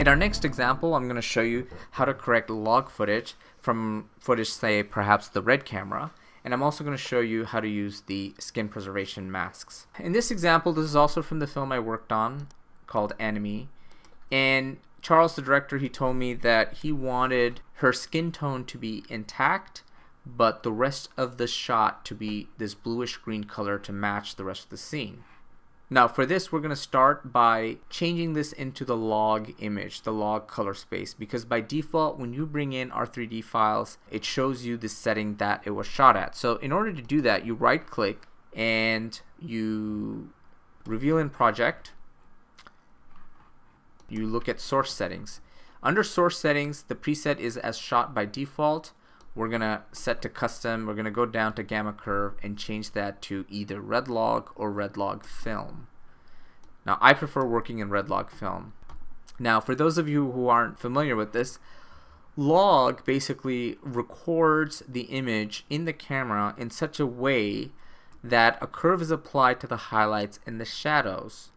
our next example, I'm going to show you how to correct log footage from footage, say, perhaps the red camera. And I'm also going to show you how to use the skin preservation masks. In this example, this is also from the film I worked on called Enemy. And Charles, the director, he told me that he wanted her skin tone to be intact, but the rest of the shot to be this bluish green color to match the rest of the scene. Now for this, we're going to start by changing this into the log image, the log color space, because by default, when you bring in our 3D files, it shows you the setting that it was shot at. So in order to do that, you right click and you reveal in project. You look at source settings. Under source settings, the preset is as shot by default. We're going to set to custom. We're going to go down to gamma curve and change that to either red log or red log film. Now I prefer working in red log film. Now for those of you who aren't familiar with this, log basically records the image in the camera in such a way that a curve is applied to the highlights and the shadows.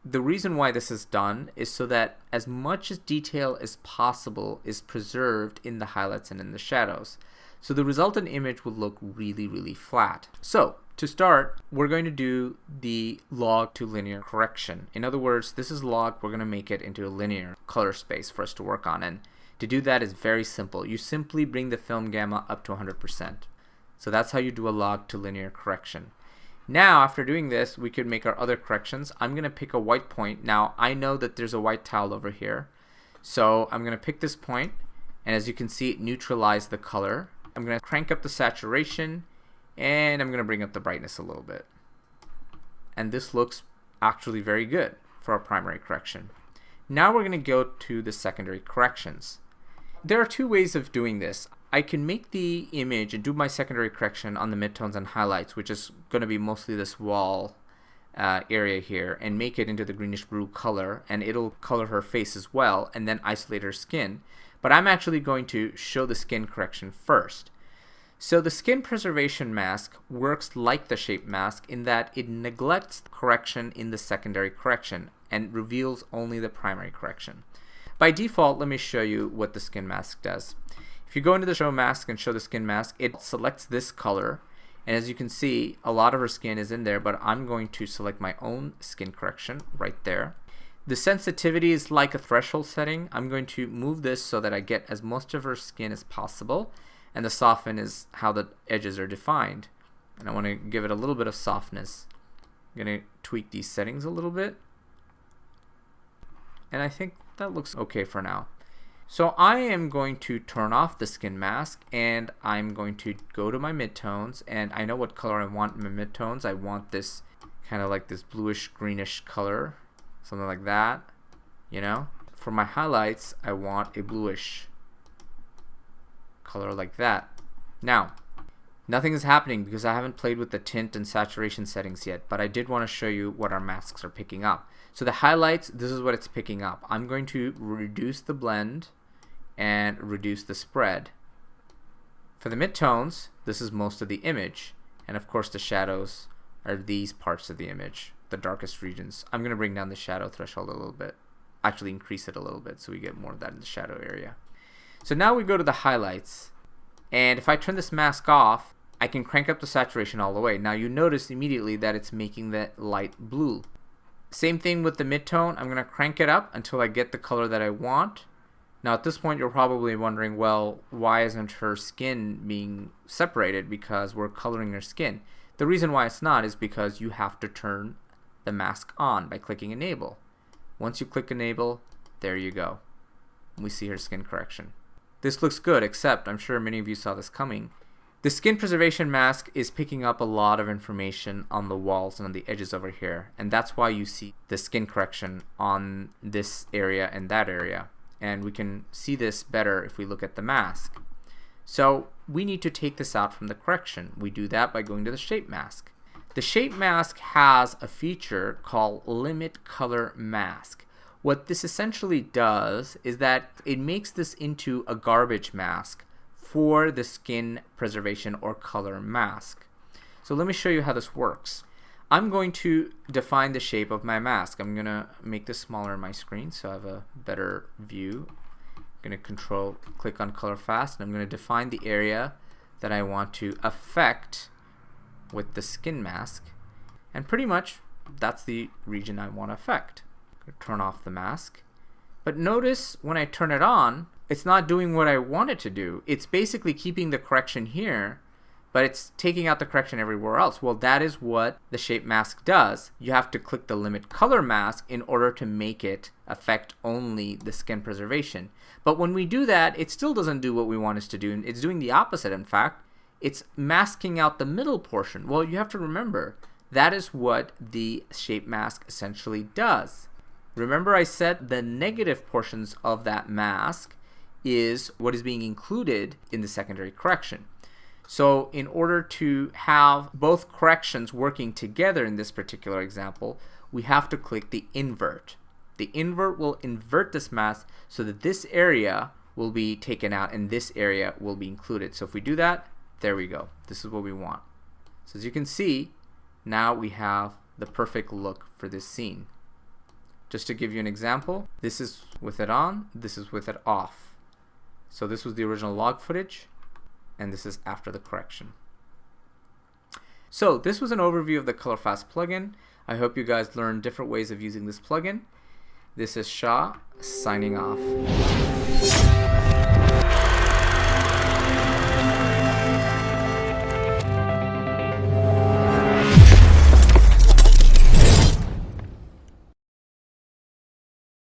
The reason why this is done is so that as much detail as possible is preserved in the highlights and in the shadows. So the resultant image will look really, really flat. So to start, we're going to do the log to linear correction. In other words, this is log, we're going to make it into a linear color space for us to work on. And to do that is very simple. You simply bring the film gamma up to 100%. So that's how you do a log to linear correction. Now, after doing this, we could make our other corrections. I'm going to pick a white point. Now, I know that there's a white tile over here. So I'm going to pick this point, and as you can see, it neutralized the color. I'm going to crank up the saturation, and I'm going to bring up the brightness a little bit. And this looks actually very good for our primary correction. Now we're going to go to the secondary corrections. There are two ways of doing this. I can make the image and do my secondary correction on the midtones and highlights, which is going to be mostly this wall area here, and make it into the greenish blue color, and it'll color her face as well, and then isolate her skin. But I'm actually going to show the skin correction first. So the skin preservation mask works like the shape mask in that it neglects the correction in the secondary correction and reveals only the primary correction. By default, let me show you what the skin mask does. If you go into the show mask and show the skin mask, it selects this color, and as you can see, a lot of her skin is in there, but I'm going to select my own skin correction right there. The sensitivity is like a threshold setting. I'm going to move this so that I get as much of her skin as possible, and the soften is how the edges are defined. And I want to give it a little bit of softness. I'm going to tweak these settings a little bit, and I think that looks okay for now. So I am going to turn off the skin mask, and I'm going to go to my midtones, and I know what color I want in my midtones. I want this kind of like this bluish greenish color, something like that, you know. For my highlights, I want a bluish color like that. Now, nothing is happening because I haven't played with the tint and saturation settings yet, but I did want to show you what our masks are picking up. So the highlights, this is what it's picking up. I'm going to reduce the blend and reduce the spread. For the midtones, this is most of the image, and of course the shadows are these parts of the image, the darkest regions. I'm going to bring down the shadow threshold a little bit, actually increase it a little bit so we get more of that in the shadow area. So now we go to the highlights, and if I turn this mask off, I can crank up the saturation all the way. Now you notice immediately that it's making that light blue. Same thing with the midtone. I'm going to crank it up until I get the color that I want. Now at this point you're probably wondering, well, why isn't her skin being separated? Because we're coloring her skin. The reason why it's not is because you have to turn the mask on by clicking enable. Once you click enable, there you go. We see her skin correction. This looks good, except I'm sure many of you saw this coming. The skin preservation mask is picking up a lot of information on the walls and on the edges over here, and that's why you see the skin correction on this area and that area. And we can see this better if we look at the mask. So we need to take this out from the correction. We do that by going to the shape mask. The shape mask has a feature called limit color mask. What this essentially does is that it makes this into a garbage mask for the skin preservation or color mask. So let me show you how this works. I'm going to define the shape of my mask. I'm going to make this smaller on my screen so I have a better view. I'm going to click on ColorFast, and I'm going to define the area that I want to affect with the skin mask. And pretty much that's the region I want to affect. I'm going to turn off the mask. But notice when I turn it on, it's not doing what I want it to do. It's basically keeping the correction here, but it's taking out the correction everywhere else. Well, that is what the shape mask does. You have to click the limit color mask in order to make it affect only the skin preservation. But when we do that, it still doesn't do what we want it to do. It's doing the opposite, in fact. It's masking out the middle portion. Well, you have to remember, that is what the shape mask essentially does. Remember I said the negative portions of that mask is what is being included in the secondary correction. So in order to have both corrections working together in this particular example, we have to click the invert. The invert will invert this mask so that this area will be taken out and this area will be included. So if we do that, there we go. This is what we want. So as you can see, now we have the perfect look for this scene. Just to give you an example, this is with it on, this is with it off. So this was the original log footage, and this is after the correction. So this was an overview of the ColorFast plugin. I hope you guys learned different ways of using this plugin. This is Shah signing off.